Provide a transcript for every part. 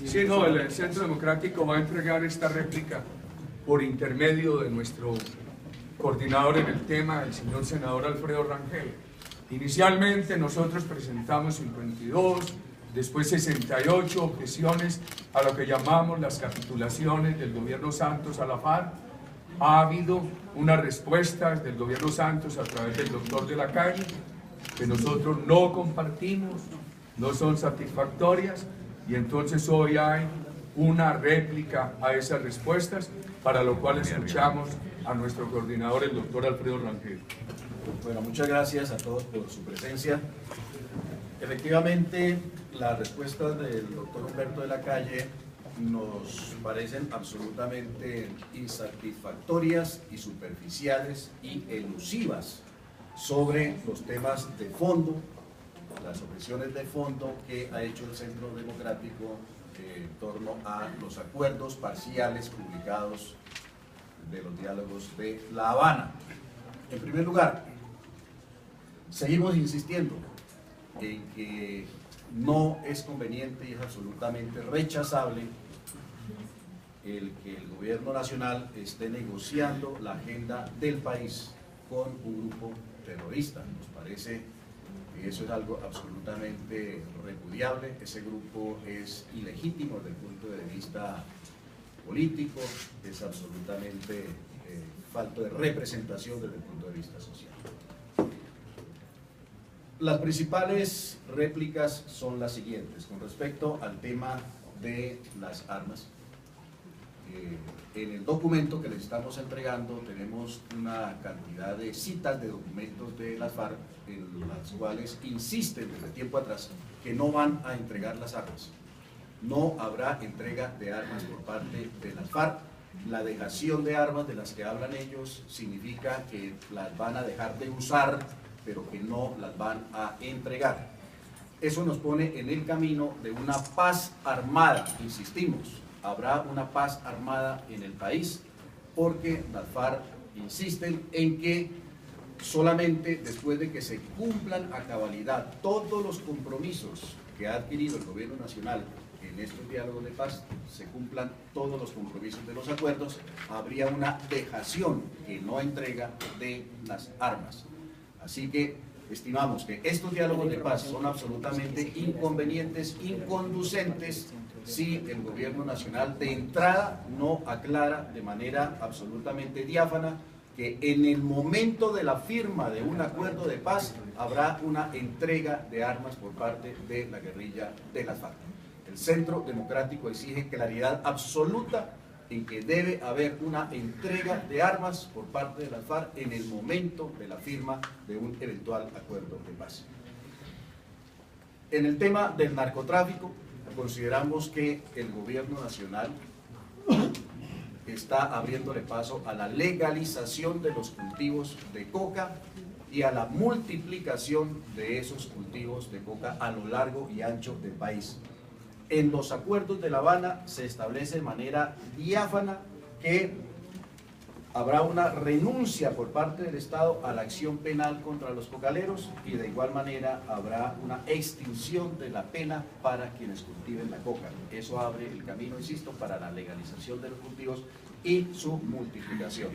Sí, no, el Centro Democrático va a entregar esta réplica por intermedio de nuestro coordinador en el tema, el señor senador Alfredo Rangel. Inicialmente nosotros presentamos 52, después 68 objeciones a lo que llamamos las capitulaciones del gobierno Santos a la FARC. Ha habido unas respuestas del gobierno Santos a través del doctor de la Calle que nosotros no compartimos, no son satisfactorias, y entonces hoy hay una réplica a esas respuestas, para lo cual escuchamos a nuestro coordinador, el doctor Alfredo Rangel. Bueno, muchas gracias a todos por su presencia. Efectivamente, las respuestas del doctor Humberto de la Calle nos parecen absolutamente insatisfactorias y superficiales y elusivas sobre los temas de fondo, las objeciones de fondo que ha hecho el Centro Democrático en torno a los acuerdos parciales publicados de los diálogos de La Habana. En primer lugar, seguimos insistiendo en que no es conveniente y es absolutamente rechazable el que el gobierno nacional esté negociando la agenda del país con un grupo terrorista. Nos parece que eso es algo absolutamente repudiable. Ese grupo es ilegítimo desde el punto de vista político, es absolutamente falto de representación desde el punto de vista social. Las principales réplicas son las siguientes. Con respecto al tema de las armas, en el documento que les estamos entregando tenemos una cantidad de citas de documentos de las FARC en las cuales insisten desde tiempo atrás que no van a entregar las armas. No habrá entrega de armas por parte de las FARC. La dejación de armas de las que hablan ellos significa que las van a dejar de usar, pero que no las van a entregar. Eso nos pone en el camino de una paz armada, insistimos. Habrá una paz armada en el país porque las FARC insisten en que solamente después de que se cumplan a cabalidad todos los compromisos que ha adquirido el gobierno nacional en estos diálogos de paz, se cumplan todos los compromisos de los acuerdos, habría una dejación, que no entrega, de las armas. Así que estimamos que estos diálogos de paz son absolutamente inconvenientes, inconducentes, si el gobierno nacional de entrada no aclara de manera absolutamente diáfana que en el momento de la firma de un acuerdo de paz habrá una entrega de armas por parte de la guerrilla de las FARC. El Centro Democrático exige claridad absoluta en que debe haber una entrega de armas por parte de las FARC en el momento de la firma de un eventual acuerdo de paz. En el tema del narcotráfico, consideramos que el gobierno nacional está abriéndole paso a la legalización de los cultivos de coca y a la multiplicación de esos cultivos de coca a lo largo y ancho del país. En los acuerdos de La Habana se establece de manera diáfana que habrá una renuncia por parte del Estado a la acción penal contra los cocaleros y de igual manera habrá una extinción de la pena para quienes cultiven la coca. Eso abre el camino, insisto, para la legalización de los cultivos y su multiplicación.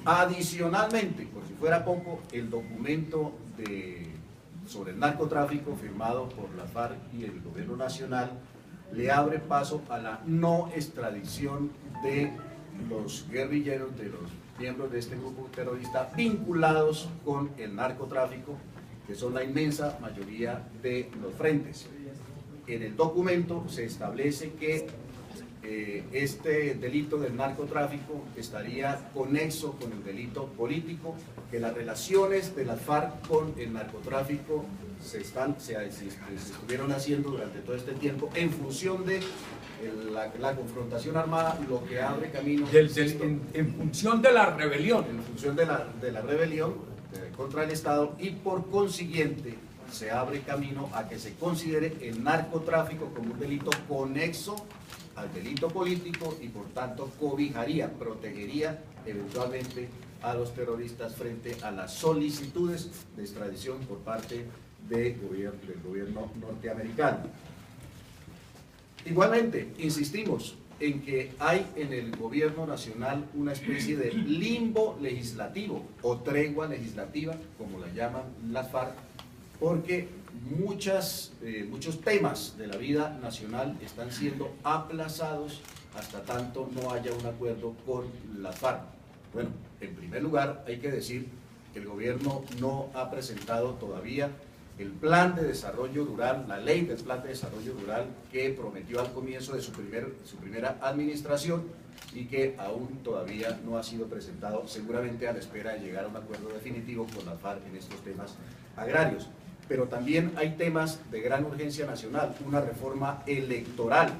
Adicionalmente, por si fuera poco, el documento sobre el narcotráfico firmado por la FARC y el gobierno nacional le abre paso a la no extradición de los guerrilleros, de los miembros de este grupo terrorista vinculados con el narcotráfico, que son la inmensa mayoría de los frentes. En el documento se establece que este delito del narcotráfico estaría conexo con el delito político, que las relaciones de las FARC con el narcotráfico se estuvieron haciendo durante todo este tiempo en función de la confrontación armada, lo que abre camino en función de la rebelión. En función de la rebelión contra el Estado, y por consiguiente se abre camino a que se considere el narcotráfico como un delito conexo al delito político y por tanto cobijaría, protegería eventualmente a los terroristas frente a las solicitudes de extradición por parte del gobierno norteamericano. Igualmente, insistimos en que hay en el gobierno nacional una especie de limbo legislativo o tregua legislativa, como la llaman las FARC, porque muchos temas de la vida nacional están siendo aplazados hasta tanto no haya un acuerdo con las FARC. Bueno, en primer lugar hay que decir que el gobierno no ha presentado todavía el plan de desarrollo rural, la ley del plan de desarrollo rural que prometió al comienzo de su primera administración y que aún todavía no ha sido presentado, seguramente a la espera de llegar a un acuerdo definitivo con la FARC en estos temas agrarios. Pero también hay temas de gran urgencia nacional, una reforma electoral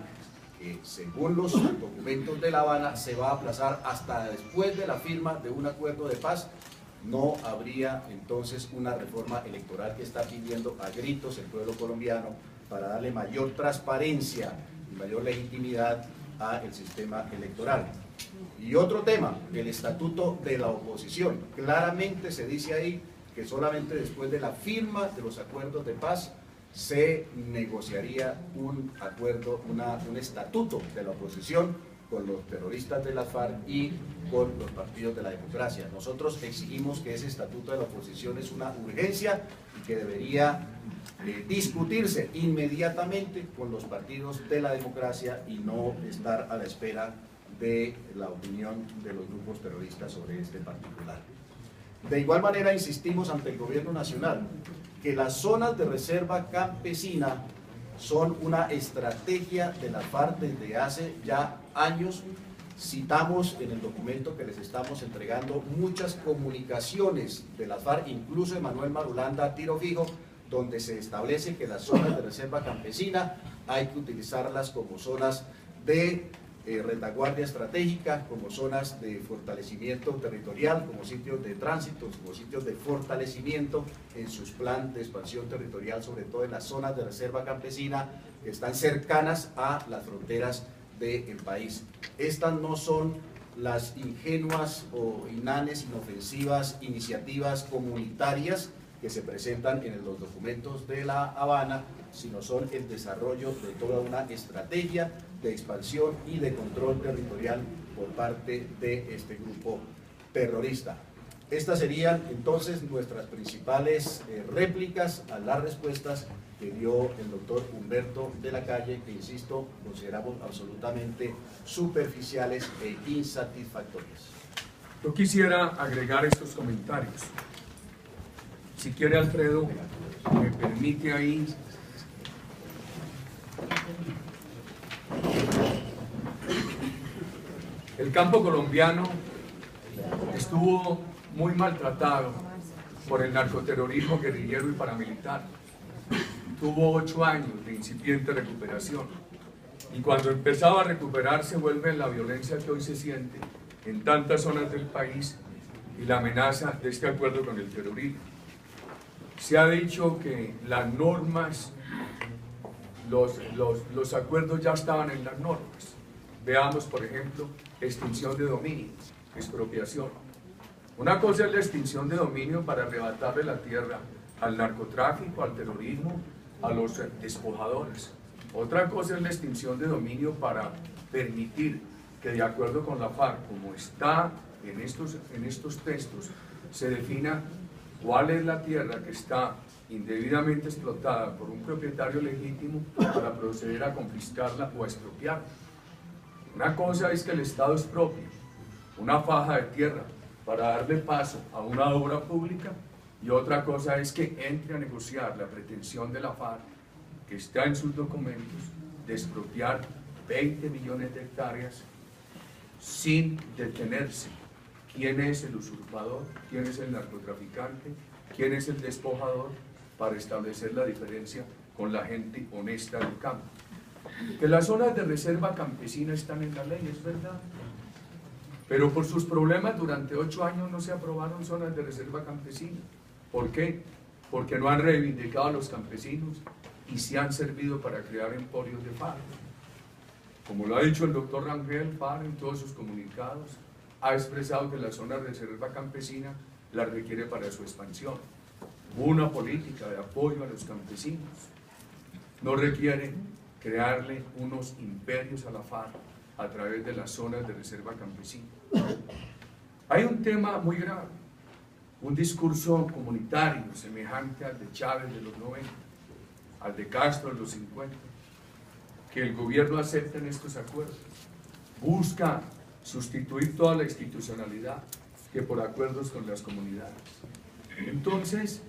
que según los documentos de La Habana se va a aplazar hasta después de la firma de un acuerdo de paz. No habría entonces una reforma electoral que está pidiendo a gritos el pueblo colombiano para darle mayor transparencia y mayor legitimidad al sistema electoral. Y otro tema, el estatuto de la oposición. Claramente se dice ahí que solamente después de la firma de los acuerdos de paz se negociaría un acuerdo, un estatuto de la oposición con los terroristas de la FARC y con los partidos de la democracia. Nosotros exigimos que ese estatuto de la oposición es una urgencia y que debería discutirse inmediatamente con los partidos de la democracia y no estar a la espera de la opinión de los grupos terroristas sobre este particular. De igual manera insistimos ante el gobierno nacional que las zonas de reserva campesina son una estrategia de la FARC desde hace ya años. Citamos en el documento que les estamos entregando muchas comunicaciones de la FARC, incluso de Manuel Marulanda a tiro fijo, donde se establece que las zonas de reserva campesina hay que utilizarlas como zonas de retaguardia estratégica, como zonas de fortalecimiento territorial, como sitios de tránsito, como sitios de fortalecimiento en sus planes de expansión territorial, sobre todo en las zonas de reserva campesina que están cercanas a las fronteras del país. Estas no son las ingenuas o inanes, inofensivas iniciativas comunitarias que se presentan en los documentos de La Habana, sino son el desarrollo de toda una estrategia de expansión y de control territorial por parte de este grupo terrorista. Estas serían entonces nuestras principales réplicas a las respuestas que dio el doctor Humberto de la Calle, que insisto, consideramos absolutamente superficiales e insatisfactorias. Yo quisiera agregar estos comentarios. Si quiere, Alfredo, me permite ahí. El campo colombiano estuvo muy maltratado por el narcoterrorismo guerrillero y paramilitar. Tuvo 8 años de incipiente recuperación y cuando empezaba a recuperarse vuelve la violencia que hoy se siente en tantas zonas del país y la amenaza de este acuerdo con el terrorismo. Se ha dicho que las normas, los acuerdos ya estaban en las normas. Veamos, por ejemplo, extinción de dominio, expropiación. Una cosa es la extinción de dominio para arrebatarle la tierra al narcotráfico, al terrorismo, a los despojadores. Otra cosa es la extinción de dominio para permitir que, de acuerdo con la FARC, como está en estos textos, se defina cuál es la tierra que está indebidamente explotada por un propietario legítimo para proceder a confiscarla o a expropiarla. Una cosa es que el Estado expropie una faja de tierra para darle paso a una obra pública y otra cosa es que entre a negociar la pretensión de la FARC, que está en sus documentos, de expropiar 20 millones de hectáreas sin detenerse. ¿Quién es el usurpador? ¿Quién es el narcotraficante? ¿Quién es el despojador? Para establecer la diferencia con la gente honesta del campo. Que las zonas de reserva campesina están en la ley, es verdad. Pero por sus problemas durante 8 años no se aprobaron zonas de reserva campesina. ¿Por qué? Porque no han reivindicado a los campesinos y se han servido para crear emporios de FARC. Como lo ha dicho el doctor Rangel, FARC en todos sus comunicados ha expresado que la zona de reserva campesina la requiere para su expansión. Una política de apoyo a los campesinos. No requiere crearle unos imperios a la FARC a través de las zonas de reserva campesina. Hay un tema muy grave, un discurso comunitario semejante al de Chávez de los 90, al de Castro de los 50, que el gobierno acepta en estos acuerdos. Busca sustituir toda la institucionalidad que por acuerdos con las comunidades. Entonces,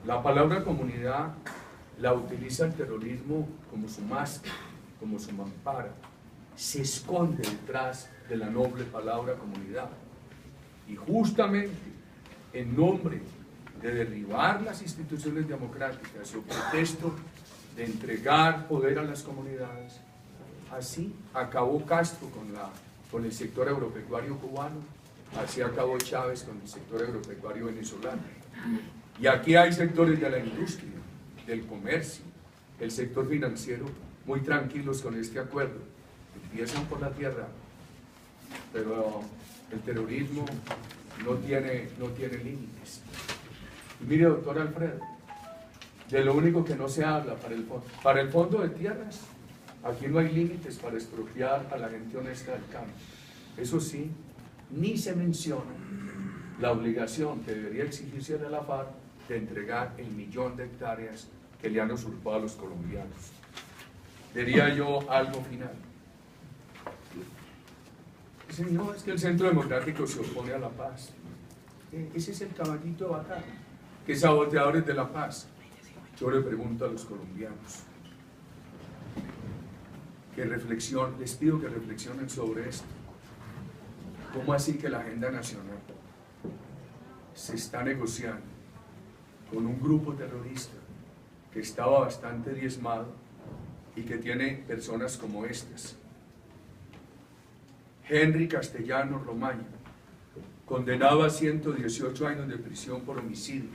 la palabra comunidad la utiliza el terrorismo como su máscara, como su mampara. Se esconde detrás de la noble palabra comunidad. Y justamente en nombre de derribar las instituciones democráticas o pretexto de entregar poder a las comunidades, así acabó Castro con el sector agropecuario cubano, así acabó Chávez con el sector agropecuario venezolano. Y aquí hay sectores de la industria, del comercio, el sector financiero, muy tranquilos con este acuerdo. Empiezan por la tierra, pero el terrorismo no tiene límites. Y mire, doctor Alfredo, de lo único que no se habla para el fondo de tierras, aquí no hay límites para expropiar a la gente honesta del campo. Eso sí, ni se menciona la obligación que debería exigirse a la FARC de entregar el 1.000.000 de hectáreas que le han usurpado a los colombianos. Diría yo algo final. Dicen, no, es que el Centro Democrático se opone a la paz. Ese es el caballito de batalla, que saboteadores de la paz. Yo le pregunto a los colombianos, les pido que reflexionen sobre esto. ¿Cómo así que la agenda nacional se está negociando con un grupo terrorista que estaba bastante diezmado y que tiene personas como estas? Henry Castellanos Romaña, condenado a 118 años de prisión por homicidios,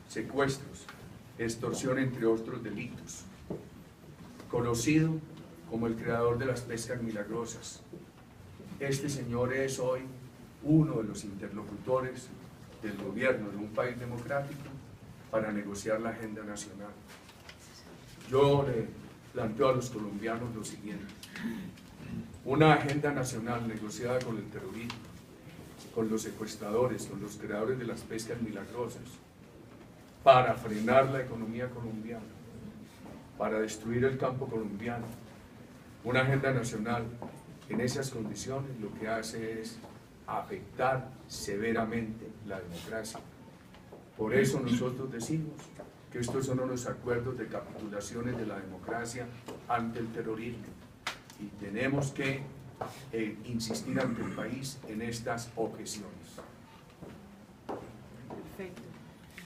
secuestros, extorsión, entre otros delitos. Conocido como el creador de las pescas milagrosas. Este señor es hoy uno de los interlocutores del gobierno de un país democrático para negociar la agenda nacional. Yo le planteo a los colombianos lo siguiente: una agenda nacional negociada con el terrorismo, con los secuestradores, con los creadores de las pescas milagrosas, para frenar la economía colombiana, para destruir el campo colombiano. Una agenda nacional en esas condiciones lo que hace es afectar severamente la democracia. Por eso nosotros decimos que estos son unos acuerdos de capitulaciones de la democracia ante el terrorismo y tenemos que insistir ante el país en estas objeciones. Perfecto.